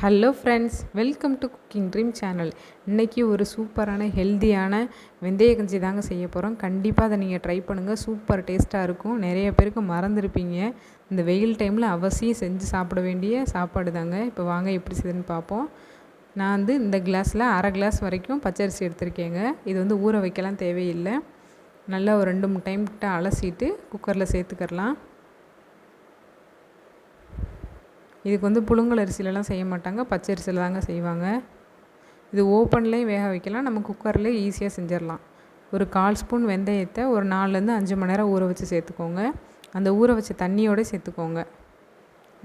Hello friends, welcome to cooking dream channel. இன்றைக்கி ஒரு சூப்பரான ஹெல்த்தியான வெந்தய கஞ்சி தாங்க செய்ய போகிறோம். கண்டிப்பாக அதை நீங்கள் ட்ரை பண்ணுங்கள். சூப்பர் டேஸ்ட்டாக இருக்கும். நிறைய பேருக்கு மறந்துருப்பீங்க. இந்த வெயில் டைமில் அவசியம் செஞ்சு சாப்பிட வேண்டிய சாப்பாடு தாங்க. இப்போ வாங்க எப்படி செய்யுதுன்னு பார்ப்போம். நான் இந்த கிளாஸில் அரை கிளாஸ் வரைக்கும் பச்சரிசி எடுத்திருக்கேங்க. இது ஊற வைக்கலாம் தேவையில்லை. நல்லா ஒரு 2-3 டைம் கிட்ட அலசிட்டு குக்கரில் சேர்த்துக்கிறலாம். இதுக்கு புழுங்கல் அரிசிலலாம் செய்ய மாட்டாங்க, பச்சரிசியில் தாங்க செய்வாங்க. இது ஓப்பன்லேயும் வேக வைக்கலாம், நம்ம குக்கர்லேயே ஈஸியாக செஞ்சிடலாம். ஒரு 1/4 ஸ்பூன் வெந்தயத்தை ஒரு 4-5 மணி நேரம் ஊற வச்சு சேர்த்துக்கோங்க. அந்த ஊற வச்ச தண்ணியோடு சேர்த்துக்கோங்க.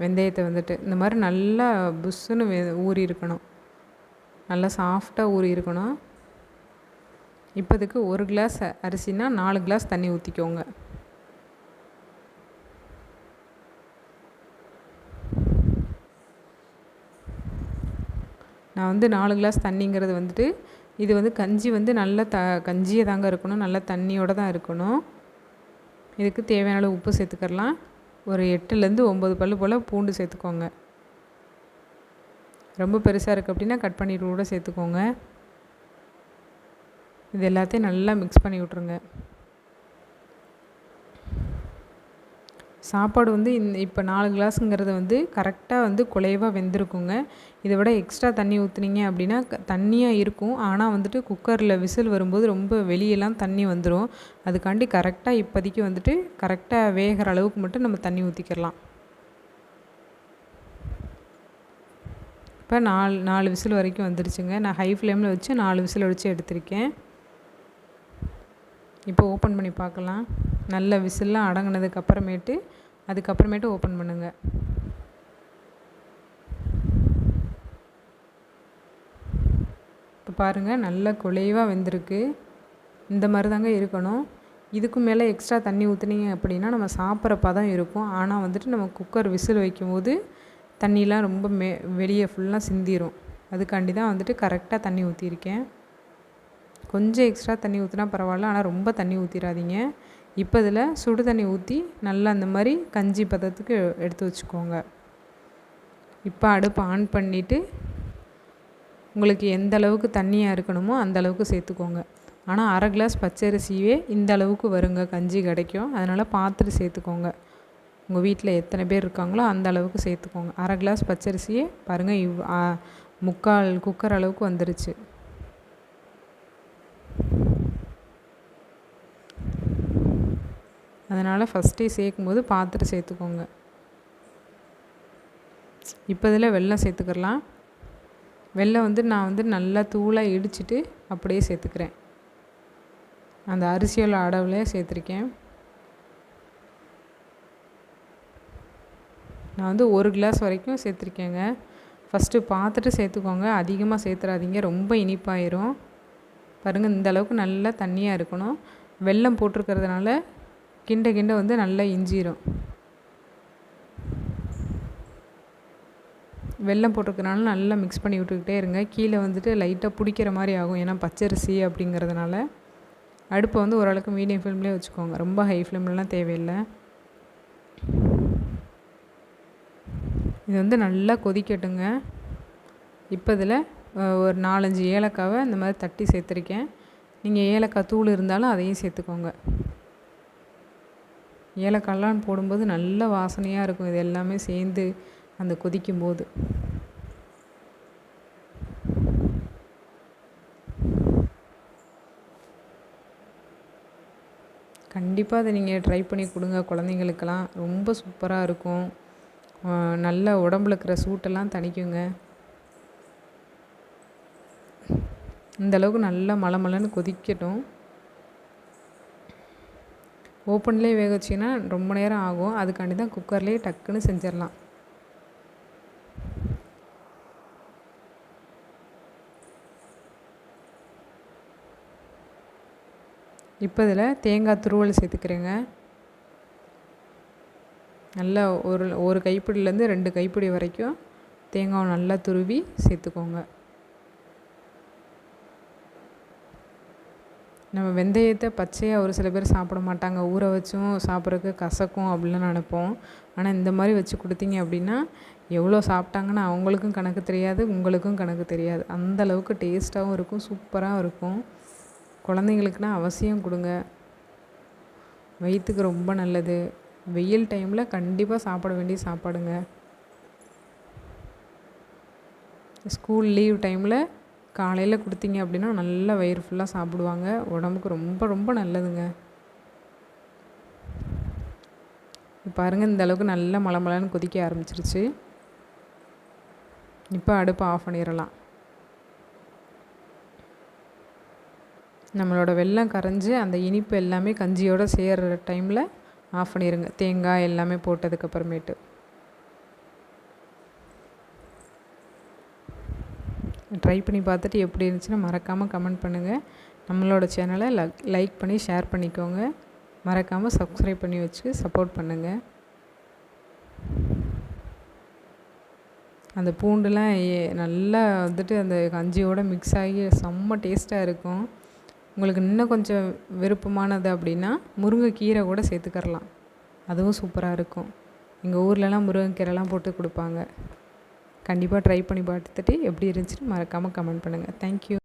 வெந்தயத்தை இந்த மாதிரி நல்லா புஷ்ஷுன்னு ஊறி இருக்கணும். நல்லா சாஃப்டாக ஊறி இருக்கணும். இப்போதுக்கு 1 கிளாஸ் அரிசினா 4 கிளாஸ் தண்ணி ஊற்றிக்கோங்க. நான் 4 கிளாஸ் தண்ணிங்கிறது இது கஞ்சி நல்ல கஞ்சியே தாங்க இருக்கணும். நல்ல தண்ணியோடு தான் இருக்கணும். இதுக்கு தேவையான அளவு உப்பு சேர்த்துக்கலாம். ஒரு 8-9 பல் போல் பூண்டு சேர்த்துக்கோங்க. ரொம்ப பெருசாக இருக்குது அப்படின்னா கட் பண்ணிட்டு கூட சேர்த்துக்கோங்க. இது எல்லாத்தையும் நல்லா மிக்ஸ் பண்ணி விட்ருங்க. சாப்பாடு இப்போ 4 கிளாஸுங்கிறது கரெக்டாக குலைவாக வெந்திருக்குங்க. இதை விட எக்ஸ்ட்ரா தண்ணி ஊற்றுனீங்க அப்படின்னா தண்ணியாக இருக்கும். ஆனால் குக்கரில் விசில் வரும்போது ரொம்ப வெளியெல்லாம் தண்ணி வந்துடும். அதுக்காண்டி கரெக்டாக இப்போதைக்கு கரெக்டாக வேகிற அளவுக்கு மட்டும் நம்ம தண்ணி ஊற்றிக்கிடலாம். இப்போ 4 விசில் வரைக்கும் வந்துருச்சுங்க. நான் ஹை ஃப்ளேமில் வச்சு 4 விசில் வச்சு எடுத்திருக்கேன். இப்போ ஓப்பன் பண்ணி பார்க்கலாம். நல்ல விசில்லாம் அதுக்கப்புறமேட்டு ஓப்பன் பண்ணுங்கள். இப்போ பாருங்கள், நல்ல குலைவாக வெந்திருக்கு. இந்த மாதிரி தாங்க இருக்கணும். இதுக்கு மேலே எக்ஸ்ட்ரா தண்ணி ஊற்றுனீங்க அப்படின்னா நம்ம சாப்பிட்ற பதம் இருக்கும். ஆனால் நம்ம குக்கர் விசில் வைக்கும்போது தண்ணிலாம் ரொம்ப வெளியே ஃபுல்லாக சிந்திரும். அதுக்காண்டி தான் கரெக்டாக தண்ணி ஊற்றிருக்கேன். கொஞ்சம் எக்ஸ்ட்ரா தண்ணி ஊற்றினா பரவாயில்ல, ஆனால் ரொம்ப தண்ணி ஊற்றிடாதீங்க. இப்போ இதில் சுடு தண்ணி ஊற்றி நல்லா அந்த மாதிரி கஞ்சி பதத்துக்கு எடுத்து வச்சுக்கோங்க. இப்போ அடுப்பை ஆன் பண்ணிவிட்டு உங்களுக்கு எந்த அளவுக்கு தண்ணியாக இருக்கணுமோ அந்த அளவுக்கு சேர்த்துக்கோங்க. ஆனால் அரை கிளாஸ் பச்சரிசியே இந்த அளவுக்கு வருங்க, கஞ்சி கிடைக்கும். அதனால் பார்த்துட்டு சேர்த்துக்கோங்க. உங்கள் வீட்டில் எத்தனை பேர் இருக்காங்களோ அந்த அளவுக்கு சேர்த்துக்கோங்க. அரை கிளாஸ் பச்சரிசியே பாருங்கள், 3/4 குக்கர் அளவுக்கு வந்துருச்சு. அதனால் ஃபஸ்ட்டே சேர்க்கும்போது பார்த்துட்டு சேர்த்துக்கோங்க. இப்போ இதில் வெல்லம் சேர்த்துக்கலாம். வெல்லம் நான் நல்லா தூளாக இடிச்சிட்டு அப்படியே சேர்த்துக்கிறேன். அந்த அரிசியோட அளவுலேயே சேர்த்துருக்கேன். நான் 1 கிளாஸ் வரைக்கும் சேர்த்துருக்கேங்க. ஃபஸ்ட்டு பார்த்துட்டு சேர்த்துக்கோங்க, அதிகமாக சேர்த்துறாதீங்க, ரொம்ப இனிப்பாயிரும். பாருங்கள், இந்த அளவுக்கு நல்லா தண்ணியாக இருக்கணும். வெல்லம் போட்டிருக்கிறதுனால கிண்ட நல்லா இஞ்சிரும். வெல்லம் போட்டிருக்கனால நல்லா மிக்ஸ் பண்ணி விட்டுக்கிட்டே இருங்க. கீழே லைட்டாக பிடிக்கிற மாதிரி ஆகும், ஏன்னா பச்சரிசி அப்படிங்கிறதுனால. அடுப்பை ஓரளவுக்கு மீடியம் ஃப்ளேம்லேயே வச்சுக்கோங்க. ரொம்ப ஹை ஃப்ளேம்லலாம் தேவையில்லை. இது நல்லா கொதிக்கட்டுங்க. இப்போ இதில் ஒரு 4-5 ஏலக்காவை இந்த மாதிரி தட்டி சேர்த்துருக்கேன். நீங்கள் ஏலக்காய் தூள் இருந்தாலும் அதையும் சேர்த்துக்கோங்க. ஏலக்காயெலாம் போடும்போது நல்ல வாசனையாக இருக்கும். இது எல்லாமே சேர்ந்து அந்த கொதிக்கும்போது. கண்டிப்பாக அதை நீங்கள் ட்ரை பண்ணி கொடுங்க. குழந்தைங்களுக்கெல்லாம் ரொம்ப சூப்பராக இருக்கும். நல்ல உடம்புல இருக்கிற சூட்டெல்லாம் தணிக்குங்க. இந்தளவுக்கு நல்லா மலமலன்னு கொதிக்கட்டும். ஓப்பன்லேயே வேக வச்சிங்கன்னா ரொம்ப நேரம் ஆகும். அதுக்காண்டி தான் குக்கர்லேயே டக்குன்னு செஞ்சிடலாம். இப்போ இதில் தேங்காய் துருவல் சேர்த்துக்கிறேங்க. நல்லா ஒரு கைப்பிடிலேருந்து 2 கைப்பிடி வரைக்கும் தேங்காய் நல்லா துருவி சேர்த்துக்கோங்க. நம்ம வெந்தயத்தை பச்சையாக ஒரு சில பேர் சாப்பிட மாட்டாங்க, ஊற வச்சும் சாப்பிட்றதுக்கு கசக்கும் அப்படிலாம் நினைப்போம். ஆனால் இந்த மாதிரி வச்சு கொடுத்தீங்க அப்படின்னா எவ்வளோ சாப்பிட்டாங்கன்னு அவங்களுக்கும் கணக்கு தெரியாது, உங்களுக்கும் கணக்கு தெரியாது. அந்த அளவுக்கு டேஸ்ட்டாகவும் இருக்கும், சூப்பராக இருக்கும். குழந்தைங்களுக்குனா அவசியம் கொடுங்க. வயிற்றுக்கு ரொம்ப நல்லது. வெயில் டைமில் கண்டிப்பாக சாப்பிட வேண்டிய சாப்பாடுங்க. ஸ்கூல் லீவ் டைமில் காலையில் கொடுத்தீங்க அப்படின்னா நல்லா வயிறு ஃபுல்லாக சாப்பிடுவாங்க. உடம்புக்கு ரொம்ப ரொம்ப நல்லதுங்க. பாருங்கள், இந்த அளவுக்கு நல்லா மலமலன்னு கொதிக்க ஆரம்பிச்சிருச்சு. இப்போ அடுப்பை ஆஃப் பண்ணிடலாம். நம்மளோட வெல்லம் கரைஞ்சி அந்த இனிப்பு எல்லாமே கஞ்சியோடு சேர்கிற டைமில் ஆஃப் பண்ணிடுங்க. தேங்காய் எல்லாமே போட்டதுக்கப்புறமேட்டு ட்ரை பண்ணி பார்த்துட்டு எப்படி இருந்துச்சுன்னா மறக்காமல் கமெண்ட் பண்ணுங்கள். நம்மளோட சேனலை லைக் பண்ணி ஷேர் பண்ணிக்கோங்க. மறக்காமல் சப்ஸ்கிரைப் பண்ணி வச்சு சப்போர்ட் பண்ணுங்கள். அந்த பூண்டுலாம் நல்லா வந்துட்டு அந்த கஞ்சியோடு மிக்ஸ் ஆகி செம்ம டேஸ்ட்டாக இருக்கும். உங்களுக்கு இன்னும் கொஞ்சம் விருப்பமானது அப்படின்னா முருங்கைக்கீரை கூட சேர்த்துக்கரலாம். அதுவும் சூப்பராக இருக்கும். எங்கள் ஊர்லலாம் முருங்கைக்கீரைலாம் போட்டு கொடுப்பாங்க. கண்டிப்பாக ட்ரை பண்ணி பார்த்துட்டு எப்படி இருந்துச்சுன்னு மறக்காமல் கமெண்ட் பண்ணுங்கள். தேங்க்யூ.